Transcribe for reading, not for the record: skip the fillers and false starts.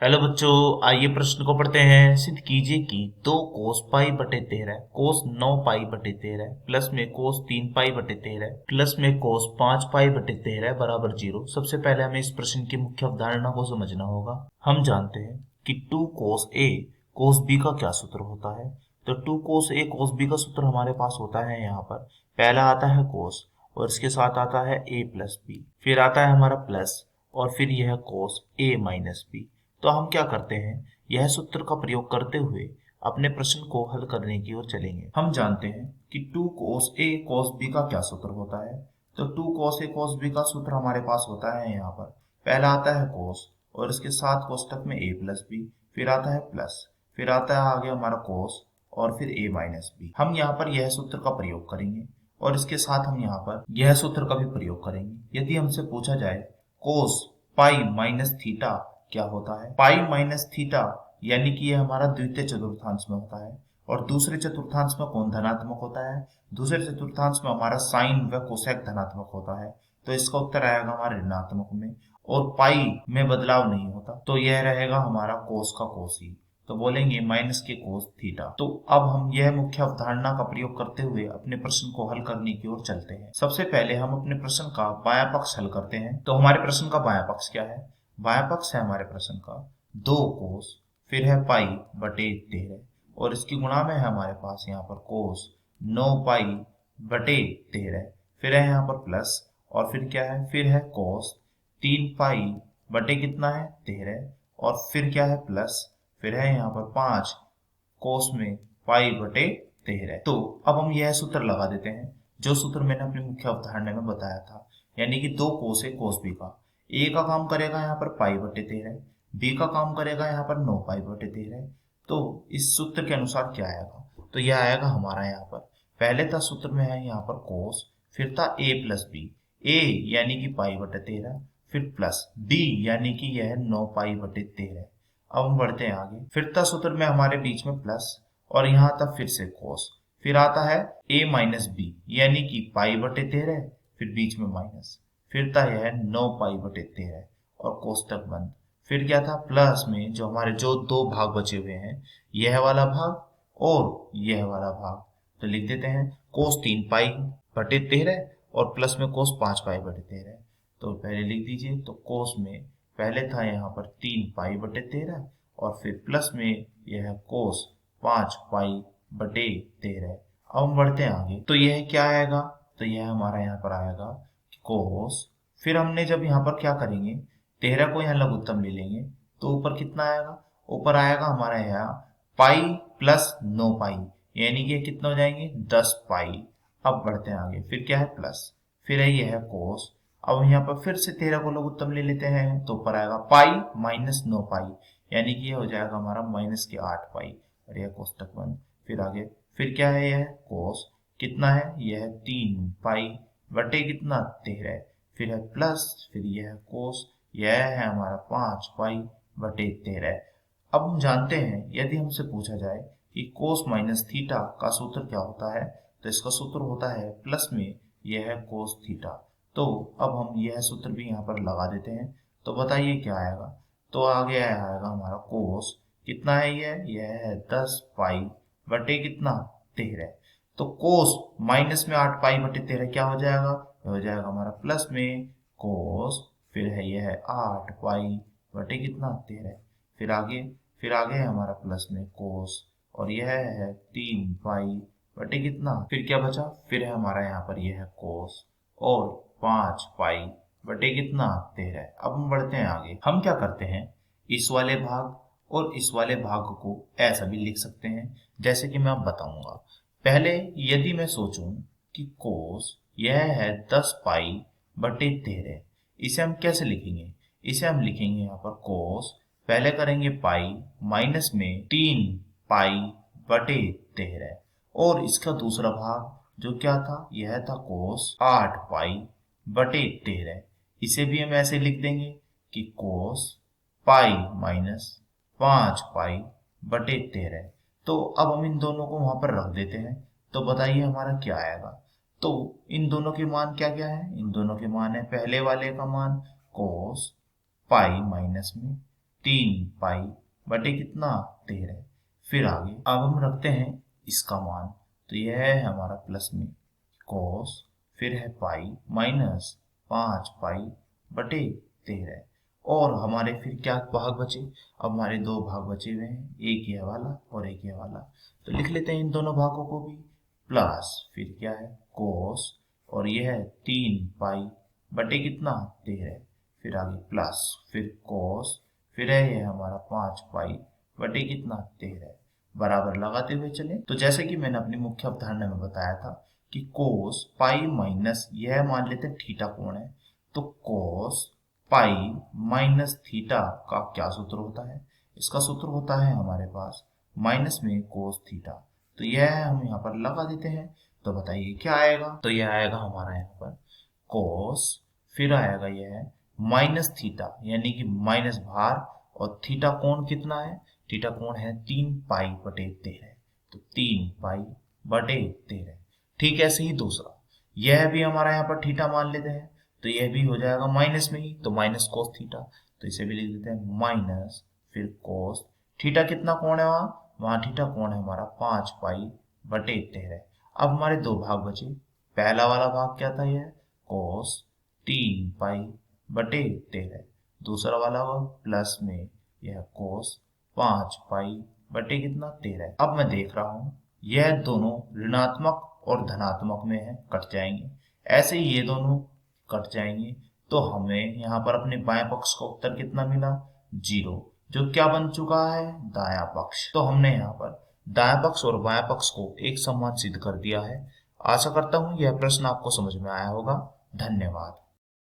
Hello बच्चों, आइए प्रश्न को पढ़ते हैं। सिद्ध कीजिए कि 2 cos π/13 cos 9π/13 प्लस में cos 3π/13 प्लस में cos 5π/13 बराबर 0। सबसे पहले हमें इस प्रश्न की मुख्य अवधारणा को समझना होगा। हम जानते हैं कि 2 cos A cos B का क्या सूत्र होता है। तो 2 cos A cos B का सूत्र हमारे पास होता है। यहाँ पर पहला आता है cos और इसके साथ आता है A प्लस B, फिर आता है हमारा प्लस और फिर यह cos A माइनस B। तो हम क्या करते हैं, यह सूत्र का प्रयोग करते हुए अपने प्रश्न को हल करने की ओर चलेंगे। हम जानते हैं कि 2 cos A cos B का क्या सूत्र होता है। तो 2 cos A cos B का सूत्र हमारे पास होता है। यहाँ पर पहला आता है cos और इसके साथ कोष्टक में A प्लस बी, फिर आता है प्लस, फिर आता है आगे हमारा cos और फिर A माइनस बी। हम यहाँ पर यह सूत्र का प्रयोग करेंगे और इसके साथ हम यहाँ पर यह सूत्र का भी प्रयोग करेंगे। यदि हमसे पूछा जाए cos पाई माइनस थीटा क्या होता है। पाई माइनस थीटा यानी कि यह हमारा द्वितीय चतुर्थांश में होता है और दूसरे चतुर्थांश में कौन धनात्मक होता है। दूसरे चतुर्थांश में हमारा साइन व कोसेक धनात्मक होता है। तो इसका उत्तर आएगा हमारा ऋणात्मक में, और पाई में बदलाव नहीं होता तो यह रहेगा हमारा कोस का कोस ही। तो बोलेंगे माइनस के कोस थीटा। तो अब हम यह मुख्य अवधारणा का प्रयोग करते हुए अपने प्रश्न को हल करने की ओर चलते हैं। सबसे पहले हम अपने प्रश्न का बायां पक्ष हल करते हैं। तो हमारे प्रश्न का बायां पक्ष क्या है। बायां पक्ष है हमारे प्रश्न का 2 कोस, फिर है पाई बटे 13 और इसकी गुणा में है हमारे पास यहाँ पर कोस 9 पाई बटे 13, फिर है यहाँ पर प्लस और फिर क्या है, फिर है कोस 3 पाई बटे कितना है 13 और फिर क्या है प्लस, फिर है यहाँ पर 5 कोस में पाई बटे 13। तो अब हम यह सूत्र लगा देते हैं जो सूत्र मैंने अपनी मुख्य अवधारणा में बताया था, यानी कि 2 कोस है कोस बी का। ए का काम करेगा यहाँ पर पाई बटे 13, बी का काम करेगा यहाँ पर 9 पाई बटे 13। तो इस सूत्र के अनुसार क्या आएगा, तो यह आएगा हमारा यहाँ पर पहले था सूत्र में है यहाँ पर कोस, फिर था ए प्लस बी, ए यानी कि पाई बटे 13, फिर प्लस बी यानी कि यह 9 पाई बटे 13। अब हम बढ़ते हैं आगे। फिर था सूत्र में हमारे बीच में प्लस और यहाँ था फिर से कोस, फिर आता है a माइनस बी यानी कि पाई बटे 13, फिर बीच में माइनस, फिर था यह 9 पाई बटे 13 और कोष्टक बंद। फिर क्या था प्लस में जो हमारे जो दो भाग बचे हुए हैं, यह वाला भाग और यह वाला भाग। तो लिख देते हैं कोस 3 पाई बटे 13 और प्लस में कोस 5 पाई बटे 13। तो पहले लिख दीजिए, तो कोस में पहले था यहाँ पर 3 पाई बटे 13 और फिर प्लस में यह कोस 5 पाई बटे 13। अब हम बढ़ते हैं आगे। तो यह क्या आएगा, तो यह हमारा यहाँ पर आएगा कोस, फिर हमने जब यहाँ पर क्या करेंगे 13 को यहाँ लघुत्तम ले लेंगे तो ऊपर कितना आएगा, ऊपर आएगा हमारा यहाँ पाई प्लस 9 पाई यानी कि कितना हो जाएंगे 10 पाई। अब बढ़ते हैं आगे, फिर क्या है प्लस, फिर है यह कोस। अब यहाँ पर फिर से 13 को लघुत्तम ले लेते हैं तो ऊपर आएगा पाई माइनस 9 पाई यानी कि यह हो जाएगा हमारा माइनस के 8 पाई और यह कोष्टक बंद। फिर आगे फिर क्या है, यह कोस कितना है, यह 3 पाई बटे कितना 13, फिर है प्लस, फिर यह कोस, यह है हमारा 5 पाई बटे 13। अब हम जानते हैं यदि हमसे पूछा जाए कि कोस माइनस थीटा का सूत्र क्या होता है, तो इसका सूत्र होता है प्लस में यह है कोस थीटा। तो अब हम यह सूत्र भी यहाँ पर लगा देते हैं। तो बताइए क्या आएगा, तो आगे आएगा हमारा कोस कितना है, यह है 10 पाई बटे कितना 13। तो कोस माइनस में 8 पाई बटे 13 क्या हो जाएगा, हो जाएगा हमारा प्लस में कोस, फिर है यह 8 पाई बटे कितना 13, फिर आगे है हमारा प्लस में कोस और यह है 3 पाई बटे कितना, फिर क्या बचा, फिर है हमारा यहाँ पर यह है कोस और 5 पाई बटे कितना 13। अब हम बढ़ते हैं आगे। हम क्या करते हैं, इस वाले भाग और इस वाले भाग को ऐसा भी लिख सकते हैं जैसे कि मैं अब बताऊंगा। पहले यदि मैं सोचूं कि कोस यह है 10 पाई बटे 13, इसे हम कैसे लिखेंगे, इसे हम लिखेंगे यहाँ पर कोस, पहले करेंगे पाई माइनस में 3 पाई बटे 13 और इसका दूसरा भाग जो क्या था, यह था कोस 8 पाई बटे 13। इसे भी हम ऐसे लिख देंगे कि कोस पाई माइनस 5 पाई बटे 13। तो अब हम इन दोनों को वहां पर रख देते हैं। तो बताइए हमारा क्या आएगा। तो इन दोनों के मान क्या क्या है, इन दोनों के मान है पहले वाले का मान कोस पाई माइनस में 3 पाई बटे कितना 13। फिर आगे अब हम रखते हैं इसका मान, तो यह है हमारा प्लस में कोस, फिर है पाई माइनस 5 पाई बटे 13। और हमारे फिर क्या भाग बचे, अब हमारे दो भाग बचे हुए हैं, एक ये वाला और एक ये वाला, तो लिख लेते हैं इन दोनों भागों को भी। प्लस फिर क्या है कोस, और ये है 3 पाई बटे कितना 13। फिर आगे प्लस, फिर कोस, फिर है ये हमारा 5 पाई बटे कितना 13। बराबर लगाते हुए चले, तो जैसे कि मैंने अपनी मुख्य अवधारणा में बताया था कि कोस पाई माइनस यह मान लेते हैं थीटा कोण है, तो कोस पाई माइनस थीटा का क्या सूत्र होता है, इसका सूत्र होता है हमारे पास माइनस में कोस थीटा। तो यह हम यहाँ पर लगा देते हैं, तो बताइए क्या आएगा, तो यह आएगा हमारा यहाँ पर कोस, फिर आएगा यह माइनस थीटा यानी कि माइनस भार, और थीटा कोण कितना है, थीटा कोण है 3 पाई बटे 13, तो 3 पाई बटे 13। ठीक ऐसे ही दूसरा, यह भी हमारा यहाँ पर थीटा मान लेते हैं, तो यह भी हो जाएगा माइनस में ही, तो माइनस कोस थीटा, तो इसे भी लिख देते हैं माइनस, फिर कोस थीटा कितना कोण है वहां थीटा कोण है हमारा 5 पाई बटे 13। अब हमारे दो भाग बचे, पहला वाला भाग क्या था, यह कोस 3 पाई बटे 13, दूसरा वाला भाग प्लस में यह कोस 5 पाई बटे कितना 13। अब मैं देख रहा हूं यह दोनों ऋणात्मक और धनात्मक में है, कट जाएंगे, ऐसे ही ये दोनों कट जाएंगे, तो हमें यहाँ पर अपने बाएं पक्ष का उत्तर कितना मिला 0, जो क्या बन चुका है दायां पक्ष। तो हमने यहाँ पर दायां पक्ष और बायां पक्ष को एक समान सिद्ध कर दिया है। आशा करता हूँ यह प्रश्न आपको समझ में आया होगा। धन्यवाद।